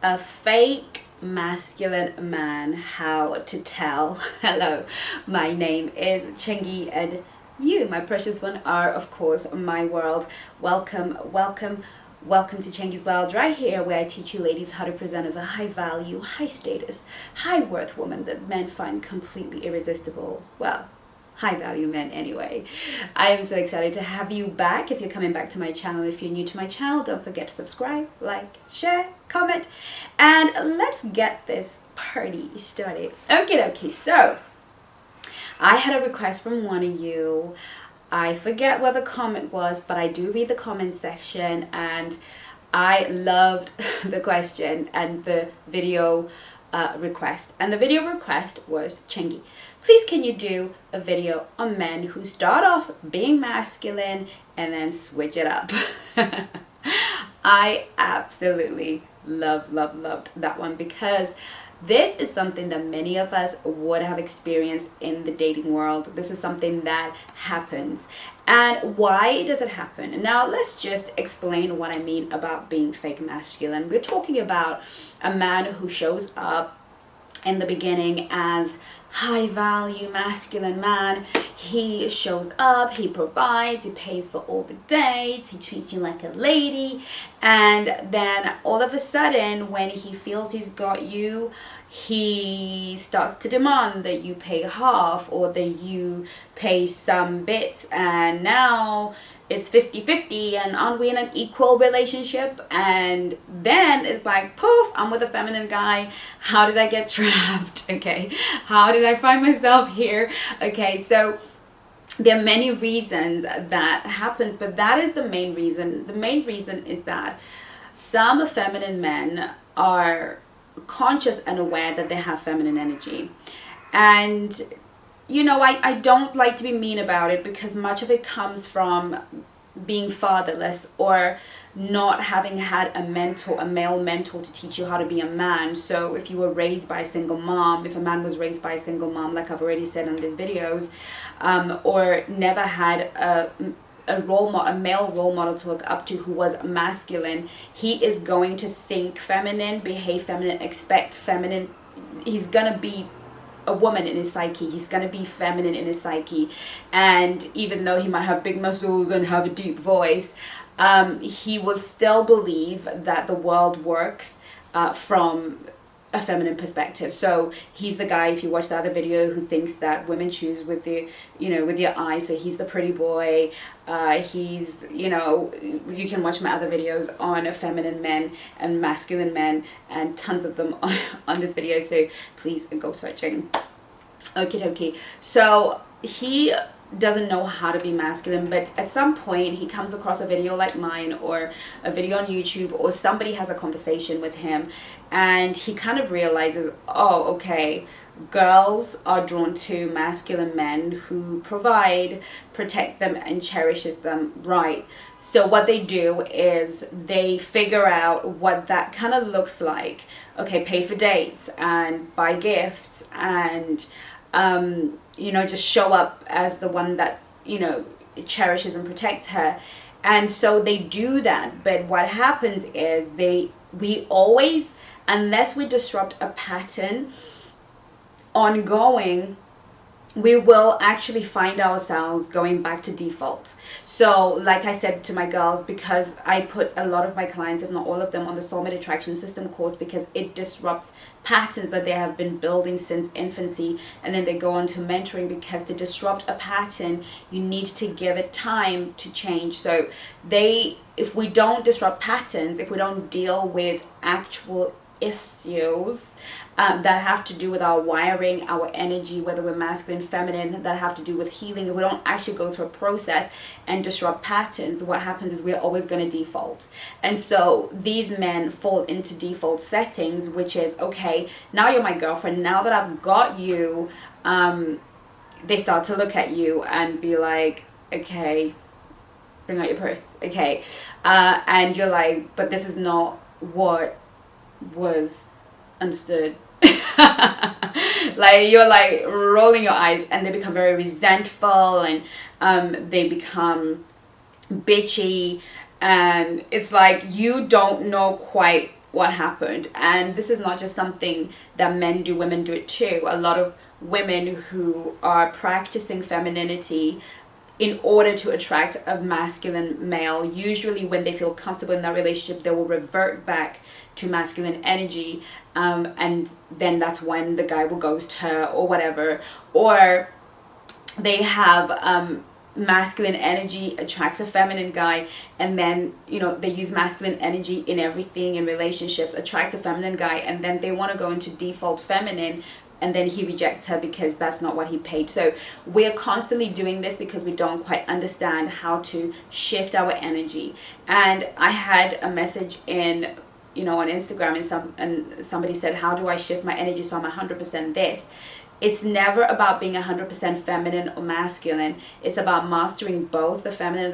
A fake masculine man, how to tell. Hello, my name is Chengi, and you, my precious one, are of course my world. Welcome to Chengi's World, right here where I teach you ladies how to present as a high value, high status, high worth woman that men find completely irresistible. Well, high value men anyway. I am so excited to have you back. If you're coming back to my channel, if you're new to my channel, don't forget to subscribe, like, share, comment, and let's get this party started. Okay, so I had a request from one of you. I forget what the comment was, but I do read the comment section, and I loved the question and the video request. And the video request was, Chengi, please can you do a video on men who start off being masculine and then switch it up? I absolutely loved that one, because this is something that many of us would have experienced in the dating world. This is something that happens. And why does it happen? Now, let's just explain what I mean about being fake masculine. We're talking about a man who shows up in the beginning as high value masculine man. He shows up, he provides, he pays for all the dates, he treats you like a lady, and then all of a sudden when he feels he's got you, he starts to demand that you pay half or that you pay some bits, and now it's 50-50, and aren't we in an equal relationship? And then it's like, poof, I'm with a feminine guy. How did I get trapped? Okay, how did I find myself here? Okay, so there are many reasons that happens, but that is the main reason. The main reason is that some feminine men are conscious and aware that they have feminine energy. And you know, I don't like to be mean about it, because much of it comes from being fatherless or not having had a male mentor to teach you how to be a man. So if you were raised by a single mom, if a man was raised by a single mom, like I've already said in these videos, or never had a male role model to look up to who was masculine, he is going to think feminine, behave feminine, expect feminine. He's gonna be a woman in his psyche. He's going to be feminine in his psyche. And even though he might have big muscles and have a deep voice, he will still believe that the world works from a feminine perspective. So he's the guy, if you watch the other video, who thinks that women choose with the, with your eyes. So he's the pretty boy. He's, you can watch my other videos on feminine men and masculine men, and tons of them on this video. So please go searching. Okay. So he doesn't know how to be masculine, but at some point he comes across a video like mine, or a video on YouTube, or somebody has a conversation with him, and he kind of realizes, oh, okay, girls are drawn to masculine men who provide, protect them, and cherishes them, right? So what they do is they figure out what that kind of looks like. Okay, pay for dates and buy gifts, and just show up as the one that, cherishes and protects her. And so they do that. But what happens is we always, unless we disrupt a pattern ongoing, we will actually find ourselves going back to default. So like I said to my girls, because I put a lot of my clients, if not all of them, on the Soulmate Attraction System course, because it disrupts patterns that they have been building since infancy, and then they go on to mentoring, because to disrupt a pattern, you need to give it time to change. So if we don't disrupt patterns, if we don't deal with actual issues that have to do with our wiring, our energy, whether we're masculine, feminine, that have to do with healing, if we don't actually go through a process and disrupt patterns, what happens is we're always going to default. And so these men fall into default settings, which is, okay, now you're my girlfriend, now that I've got you, they start to look at you and be like, okay, bring out your purse, okay, and you're like, but this is not what was understood. Like, you're like rolling your eyes, and they become very resentful, and they become bitchy, and it's like you don't know quite what happened. And this is not just something that men do, women do it too. A lot of women who are practicing femininity in order to attract a masculine male, usually when they feel comfortable in that relationship, they will revert back to masculine energy, and then that's when the guy will ghost her or whatever. Or they have masculine energy attract a feminine guy, and then they use masculine energy in everything, in relationships, attract a feminine guy, and then they want to go into default feminine, and then he rejects her because that's not what he paid. So we're constantly doing this because we don't quite understand how to shift our energy. And I had a message in on Instagram, and somebody said, how do I shift my energy so I'm 100% this? It's never about being 100% feminine or masculine. It's about mastering both the feminine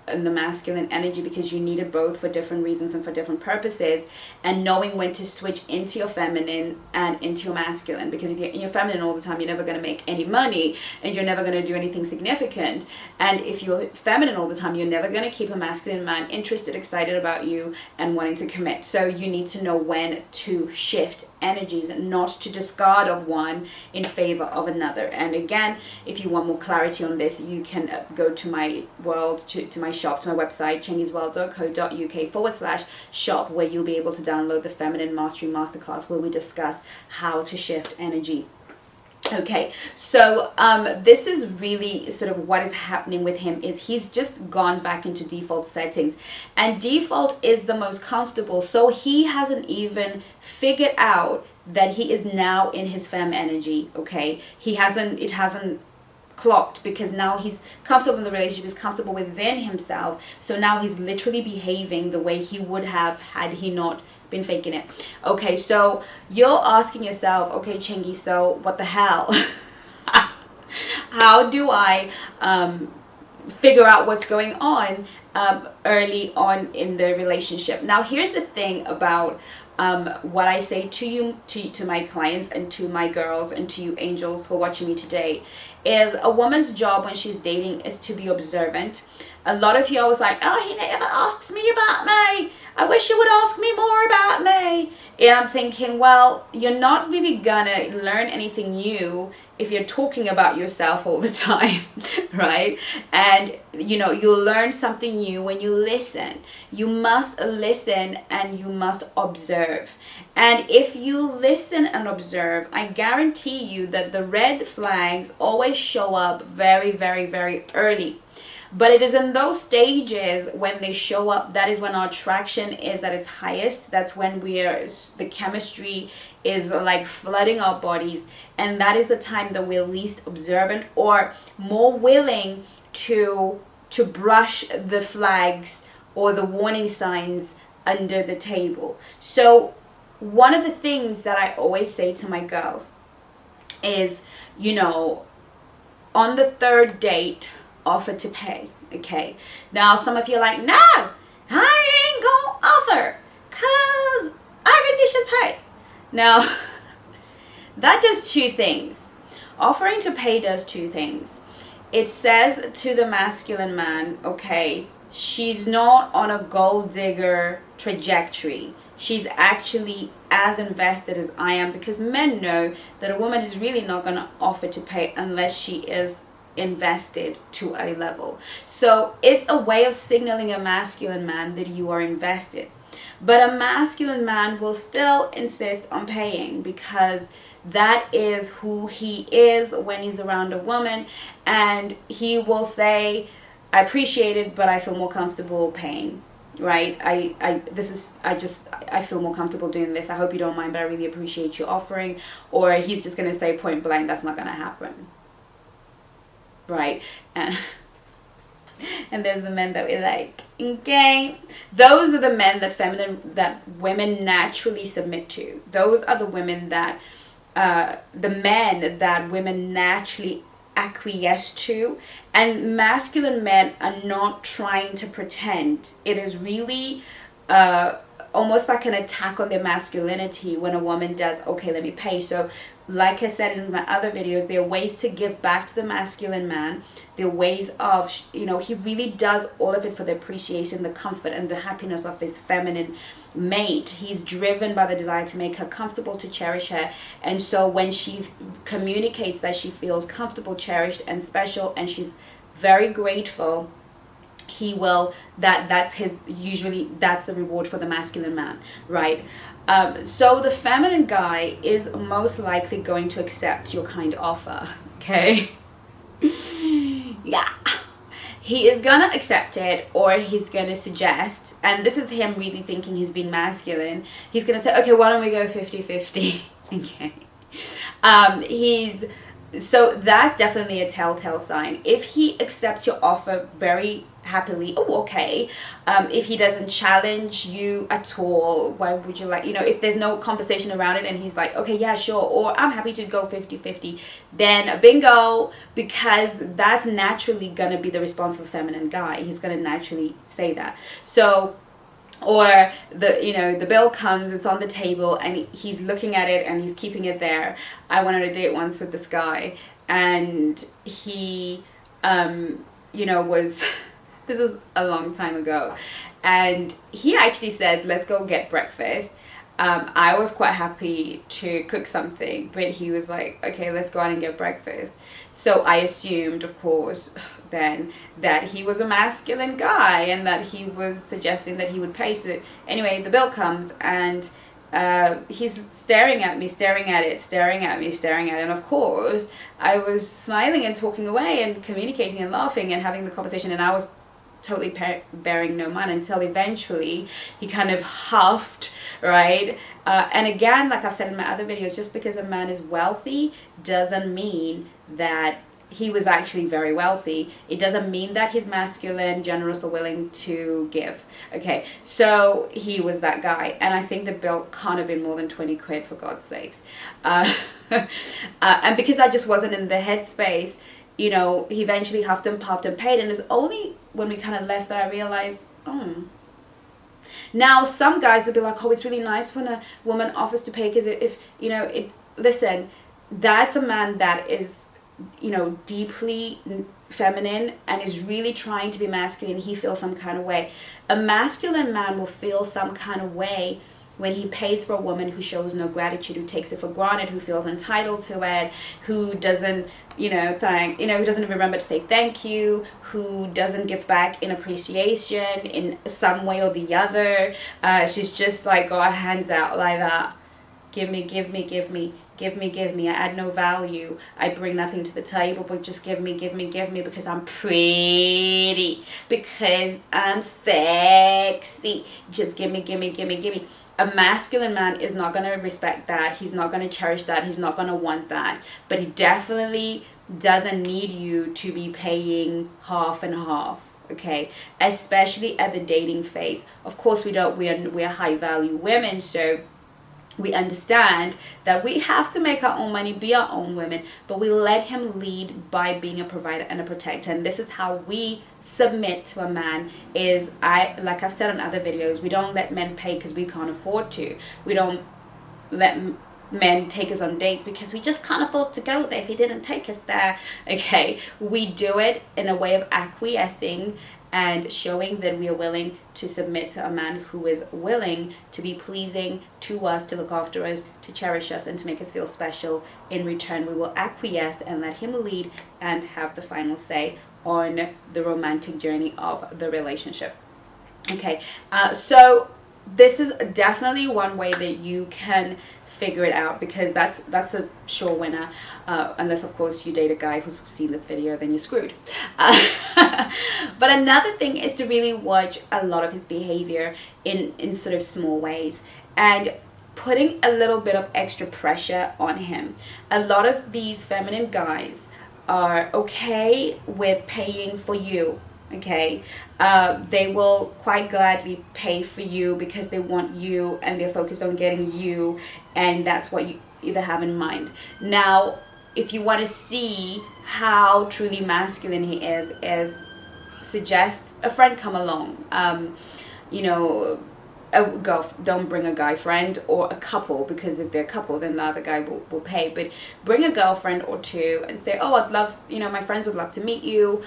and the masculine energy, because you need it both for different reasons and for different purposes, and knowing when to switch into your feminine and into your masculine. Because if you're in your feminine all the time, you're never going to make any money and you're never going to do anything significant. And if you're feminine all the time, you're never going to keep a masculine man interested, excited about you, and wanting to commit. So you need to know when to shift energies and not to discard of one in favor of another. And again, if you want more clarity on this, you can go to my world, to my shop, to my website, chengisworld.co.uk/shop, where you'll be able to download the Feminine Mastery Masterclass, where we discuss how to shift energy. Okay, so this is really sort of what is happening with him. Is he's just gone back into default settings, and default is the most comfortable. So he hasn't even figured out that he is now in his femme energy. Okay, it hasn't clocked, because now he's comfortable in the relationship, he's comfortable within himself. So now he's literally behaving the way he would have had he not been faking it. Okay, so you're asking yourself, okay, Chengi, so what the hell? How do I figure out what's going on early on in the relationship? Now, here's the thing about what I say to you, to my clients, and to my girls, and to you angels who are watching me today, is a woman's job when she's dating is to be observant. A lot of you always like, oh, he never asks me about me. I wish you would ask me more about me. And I'm thinking, well, you're not really gonna learn anything new if you're talking about yourself all the time, right? And you'll learn something new when you listen. You must listen and you must observe. And if you listen and observe, I guarantee you that the red flags always show up very, very, very early. But it is in those stages when they show up, that is when our attraction is at its highest. That's when the chemistry is like flooding our bodies. And that is the time that we're least observant, or more willing to brush the flags or the warning signs under the table. So one of the things that I always say to my girls is, on the third date, offer to pay. Okay, now some of you are like, no, I ain't gonna offer because I think you should pay. Now that does two things. Offering to pay does two things. It says to the masculine man, okay, she's not on a gold digger trajectory. She's actually as invested as I am, because men know that a woman is really not going to offer to pay unless she is invested to a level. So it's a way of signaling a masculine man that you are invested. But a masculine man will still insist on paying, because that is who he is when he's around a woman, and he will say, I appreciate it, but I feel more comfortable paying. Right? I feel more comfortable doing this. I hope you don't mind, but I really appreciate you offering. Or he's just going to say point blank, that's not going to happen. Right? And there's the men that we like. Okay? Those are the men that women naturally submit to. Those are the women that the men that women naturally acquiesce to. And masculine men are not trying to pretend. It is really almost like an attack on their masculinity when a woman does, okay, let me pay. So like I said in my other videos, there are ways to give back to the masculine man. There are ways of, you know, he really does all of it for the appreciation, the comfort, and the happiness of his feminine mate. He's driven by the desire to make her comfortable, to cherish her. And so when she communicates that she feels comfortable, cherished, and special, and she's very grateful, he will, that's the reward for the masculine man, right? So the feminine guy is most likely going to accept your kind offer, okay? Yeah, he is gonna accept it, or he's gonna suggest, and this is him really thinking he's being masculine, he's gonna say, okay, why don't we go 50-50? Okay. So that's definitely a telltale sign. If he accepts your offer very happily, oh, okay. If he doesn't challenge you at all, why would you like, you know, if there's no conversation around it and he's like, okay, yeah, sure, or I'm happy to go 50-50, then bingo, because that's naturally gonna be the response of a feminine guy. He's gonna naturally say that. So, or the bill comes, it's on the table, and he's looking at it and he's keeping it there. I went on a date once with this guy, and he was this was a long time ago, and he actually said, let's go get breakfast. I was quite happy to cook something, but he was like, okay, let's go out and get breakfast. So I assumed, of course, then that he was a masculine guy and that he was suggesting that he would pay. So anyway, the bill comes, and he's staring at me, staring at it, staring at me, staring at it. And of course, I was smiling and talking away and communicating and laughing and having the conversation, and I was totally bearing no mind until eventually he kind of huffed, right? And again, like I've said in my other videos, just because a man is wealthy doesn't mean that he was actually very wealthy. It doesn't mean that he's masculine, generous, or willing to give. Okay, so he was that guy, and I think the bill can't have been more than 20 quid, for God's sakes. And because I just wasn't in the headspace, you know, he eventually huffed and puffed and paid, and it's only when we kind of left that I realized, Now, some guys would be like, oh, it's really nice when a woman offers to pay, because listen, that's a man that is, you know, deeply feminine and is really trying to be masculine. He feels some kind of way. A masculine man will feel some kind of way when he pays for a woman who shows no gratitude, who takes it for granted, who feels entitled to it, who doesn't, who doesn't even remember to say thank you, who doesn't give back in appreciation in some way or the other. She's just like got her hands out like that. Give me, give me, give me, give me, give me. I add no value. I bring nothing to the table, but just give me, give me, give me, because I'm pretty, because I'm sexy. Just give me, give me, give me, give me. A masculine man is not going to respect that. He's not going to cherish that. He's not going to want that. But he definitely doesn't need you to be paying half and half. Okay, especially at the dating phase. Of course, we are high value women, so we understand that we have to make our own money, be our own women, but we let him lead by being a provider and a protector. And this is how we submit to a man. Like I've said in other videos, we don't let men pay because we can't afford to. We don't let men take us on dates because we just can't afford to go there if he didn't take us there. Okay, we do it in a way of acquiescing and showing that we are willing to submit to a man who is willing to be pleasing to us, to look after us, to cherish us, and to make us feel special. In return, we will acquiesce and let him lead and have the final say on the romantic journey of the relationship. Okay, so this is definitely one way that you can figure it out, because that's a sure winner, unless of course you date a guy who's seen this video, then you're screwed. But another thing is to really watch a lot of his behavior in sort of small ways, and putting a little bit of extra pressure on him. A lot of these feminine guys are okay with paying for you. Okay, they will quite gladly pay for you because they want you and they're focused on getting you, and that's what you either have in mind. Now, if you want to see how truly masculine he is suggest a friend come along. don't bring a guy friend or a couple, because if they're a couple then the other guy will pay, but bring a girlfriend or two and say, oh, I'd love, my friends would love to meet you,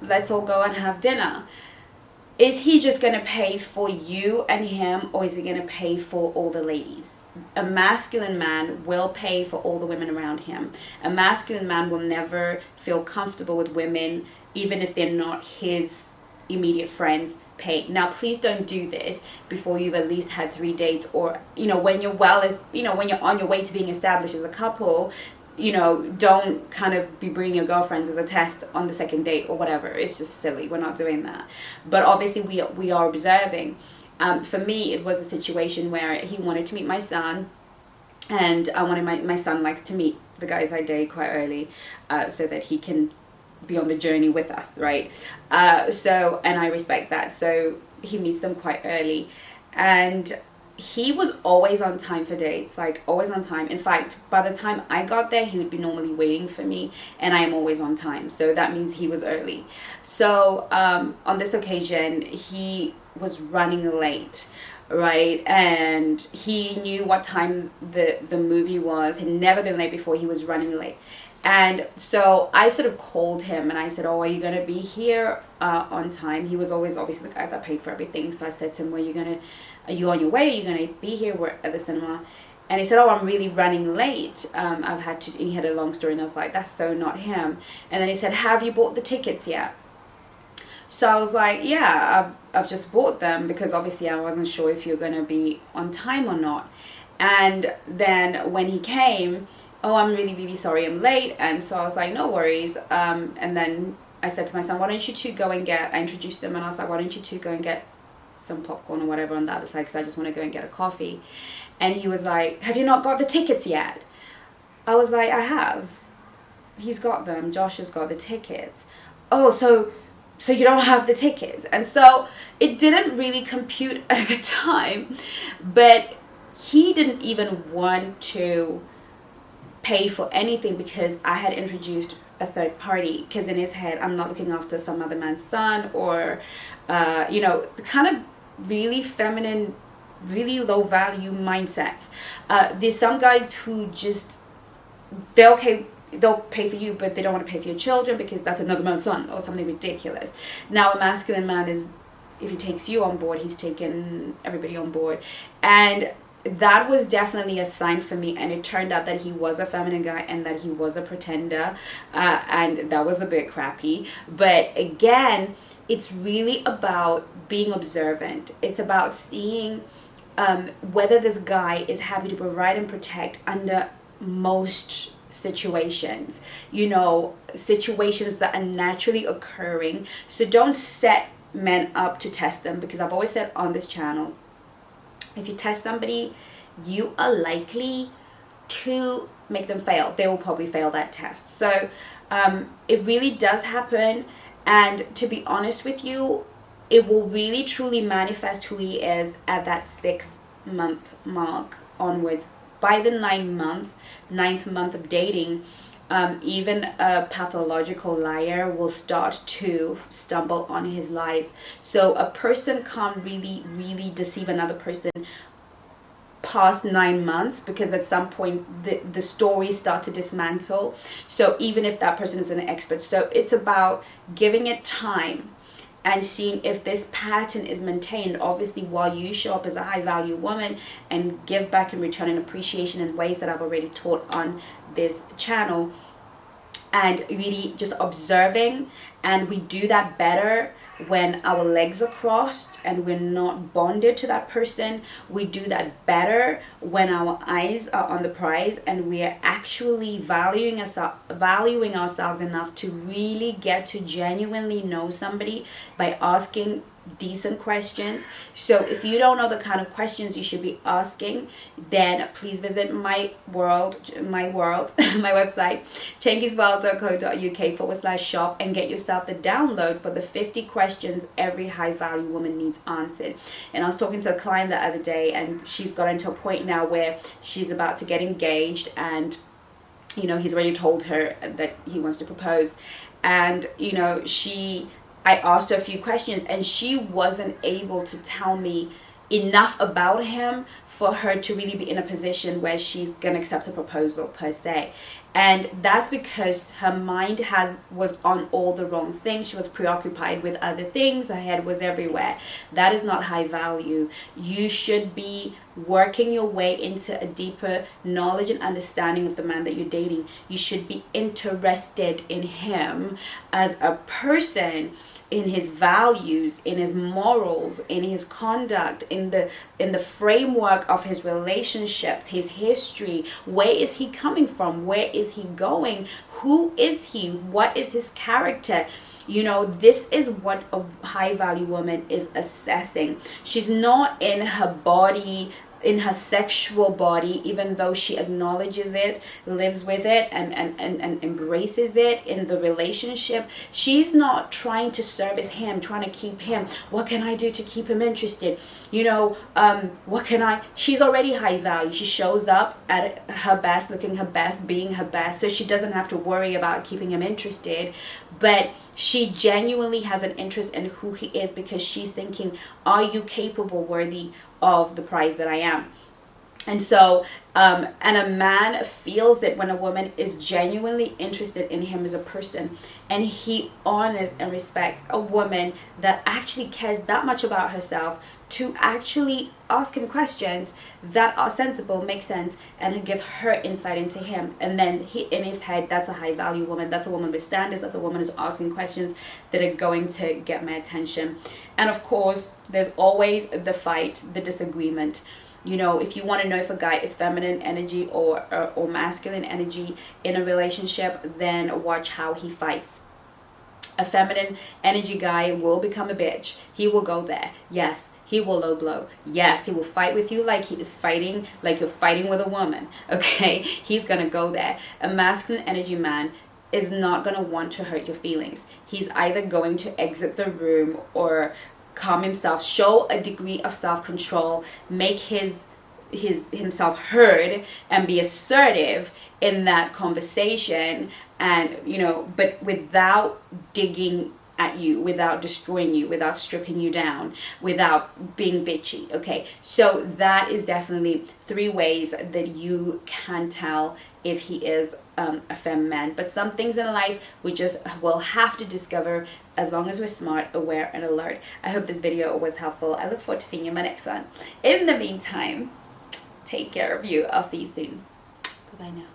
let's all go and have dinner. Is he just going to pay for you and him, or is he going to pay for all the ladies? A masculine man will pay for all the women around him. A masculine man will never feel comfortable with women, even if they're not his immediate friends, pay. Now, please don't do this before you've at least had 3 dates, or, when you're when you're on your way to being established as a couple. Don't kind of be bringing your girlfriends as a test on the second date or whatever. It's just silly. We're not doing that. But obviously we are observing. For me, it was a situation where he wanted to meet my son, and I wanted my son likes to meet the guys I date quite early, so that he can be on the journey with us, right? And I respect that. So he meets them quite early, and he was always on time for dates, like always on time. In fact, by the time I got there, he would be normally waiting for me, and I am always on time. So that means he was early. So on this occasion, he was running late, right? And he knew what time the movie was. He'd never been late before. He was running late. And so I sort of called him and I said, oh, are you going to be here on time? He was always obviously the guy that paid for everything. So I said to him, well, are you on your way? Are you going to be here? We're at the cinema. And he said, oh, I'm really running late. He had a long story, and I was like, that's so not him. And then he said, have you bought the tickets yet? So I was like, yeah, I've just bought them, because obviously I wasn't sure if you're going to be on time or not. And then when he came, oh, I'm really, really sorry I'm late. And so I was like, no worries. And then I said to my son, why don't you two go and I introduced them, and I was like, why don't you two go and get some popcorn or whatever on the other side, because I just want to go and get a coffee. And he was like, have you not got the tickets yet? I was like, I have. He's got them. Josh has got the tickets. Oh, so you don't have the tickets. And so it didn't really compute at the time, but he didn't even want to pay for anything, because I had introduced a third party, because in his head I'm not looking after some other man's son, or the kind of really feminine, really low value mindsets. There's some guys who just, they'll pay for you, but they don't want to pay for your children because that's another man's son, or something ridiculous. Now a masculine man is, if he takes you on board, he's taken everybody on board. And that was definitely a sign for me, and it turned out that he was a feminine guy and that he was a pretender, and that was a bit crappy. But again, it's really about being observant. It's about seeing whether this guy is happy to provide and protect under most situations, situations that are naturally occurring. So don't set men up to test them, because I've always said on this channel, if you test somebody, you are likely to make them fail. They will probably fail that test. So it really does happen. And to be honest with you, it will really truly manifest who he is at that 6-month mark onwards. By the 9th month of dating, even a pathological liar will start to stumble on his lies. So a person can't really deceive another person past 9 months, because at some point the stories start to dismantle. So even if that person is an expert, so it's about giving it time and seeing if this pattern is maintained, obviously, while you show up as a high value woman and give back in return and appreciation in ways that I've already taught on this channel, and really just observing. And we do that better when our legs are crossed and we're not bonded to that person. We do that better when our eyes are on the prize and we are actually valuing ourselves enough to really get to genuinely know somebody by asking decent questions. So if you don't know the kind of questions you should be asking, then please visit my website, chengisworld.co.uk/shop, and get yourself the download for the 50 questions every high value woman needs answered. And I was talking to a client the other day, and she's gotten to a point now where she's about to get engaged, and he's already told her that he wants to propose. And I asked her a few questions, and she wasn't able to tell me enough about him for her to really be in a position where she's gonna accept a proposal per se. And that's because her mind was on all the wrong things. She was preoccupied with other things. Her head was everywhere. That is not high value. You should be working your way into a deeper knowledge and understanding of the man that you're dating. You should be interested in him as a person, in his values, in his morals, in his conduct, in the framework of his relationships, his history. Where is he coming from? Where is he going? Who is he? What is his character? You know, this is what a high value woman is assessing. She's not in her body, in her sexual body, even though she acknowledges it, lives with it, and embraces it in the relationship. She's not trying to service him, trying to keep him. What can I do to keep him interested? You know, she's already high value. She shows up at her best, looking her best, being her best, so she doesn't have to worry about keeping him interested. But she genuinely has an interest in who he is, because she's thinking, are you capable, worthy of the prize that I am? And so, and a man feels it when a woman is genuinely interested in him as a person, and he honors and respects a woman that actually cares that much about herself to actually ask him questions that are sensible, make sense, and give her insight into him. And then he, in his head, that's a high value woman. That's a woman with standards. That's a woman who's asking questions that are going to get my attention. And of course, there's always the fight, the disagreement. You know, if you want to know if a guy is feminine energy or masculine energy in a relationship, then watch how he fights. A feminine energy guy will become a bitch. He will go there. Yes, he will low blow. Yes, he will fight with you like he is fighting, like you're fighting with a woman. Okay, he's gonna go there. A masculine energy man is not gonna want to hurt your feelings. He's either going to exit the room or calm himself, show a degree of self-control, make himself heard, and be assertive in that conversation, and you know, but without digging at you, without destroying you, without stripping you down, without being bitchy. Okay, so that is definitely 3 ways that you can tell if he is a femme man. But some things in life we just will have to discover, as long as we're smart, aware, and alert. I hope this video was helpful. I look forward to seeing you in my next one. In the meantime, take care of you. I'll see you soon. Bye-bye now.